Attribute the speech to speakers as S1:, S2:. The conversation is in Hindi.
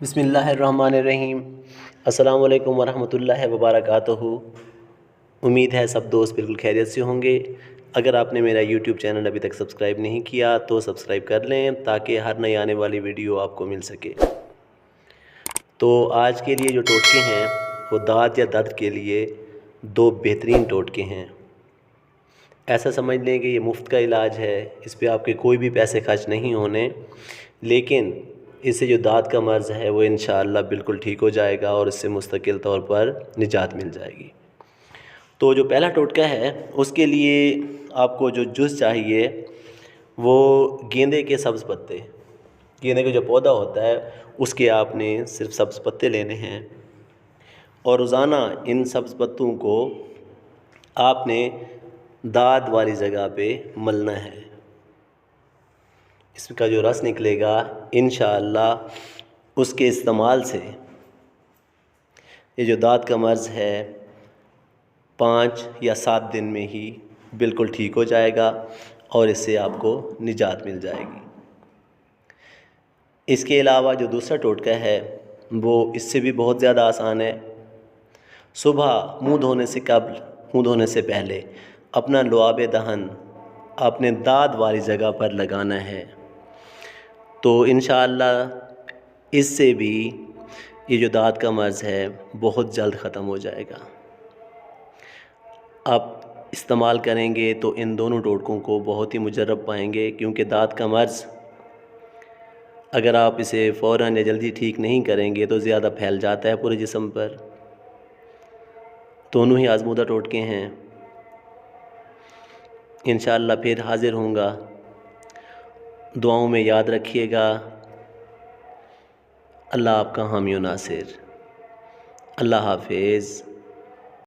S1: बिस्मिल्लाहिर्रहमानिर्रहीम। अस्सलाम वालेकुम वरहमतुल्लाहि वबरकातुहू। उम्मीद है सब दोस्त बिल्कुल खैरियत से होंगे। अगर आपने मेरा यूट्यूब चैनल अभी तक सब्सक्राइब नहीं किया तो सब्सक्राइब कर लें ताकि हर नई आने वाली वीडियो आपको मिल सके। तो आज के लिए जो टोटके हैं वो दाँत या दर्द के लिए दो बेहतरीन टोटके हैं। ऐसा समझ लें कि ये मुफ्त का इलाज है, इस पे आपके कोई भी पैसे खर्च नहीं होने, लेकिन इससे जो दाँत का मर्ज़ है वो इंशाअल्लाह बिल्कुल ठीक हो जाएगा और इससे मुस्तकिल तौर पर निजात मिल जाएगी। तो जो पहला टोटका है उसके लिए आपको जो जूस चाहिए वो गेंदे के सब्ज़ पत्ते, गेंदे का जो पौधा होता है उसके आपने सिर्फ सब्ज़ पत्ते लेने हैं और रोज़ाना इन सब्ज़ पत्तों को आपने दाँत वाली जगह पे मलना है। इसका जो रस निकलेगा इंशाअल्लाह उसके इस्तेमाल से ये जो दाँत का मर्ज़ है 5 या 7 दिन में ही बिल्कुल ठीक हो जाएगा और इससे आपको निजात मिल जाएगी। इसके अलावा जो दूसरा टोटका है वो इससे भी बहुत ज़्यादा आसान है। सुबह मुंह धोने से कबल, मुंह धोने से पहले अपना लुआब दहन अपने दाँत वाली जगह पर लगाना है, तो इंशाअल्लाह इससे भी ये जो दाँत का मर्ज़ है बहुत जल्द ख़त्म हो जाएगा। आप इस्तेमाल करेंगे तो इन दोनों टोटकों को बहुत ही मुजर्रब पाएंगे, क्योंकि दाँत का मर्ज़ अगर आप इसे फ़ौरन या जल्दी ठीक नहीं करेंगे तो ज़्यादा फैल जाता है पूरे जिस्म पर। दोनों ही आज़मूदा टोटके हैं। इंशाअल्लाह फिर हाज़िर होऊंगा। दुआओं में याद रखिएगा। अल्लाह आपका हामी व नासिर। अल्लाह हाफ़िज़।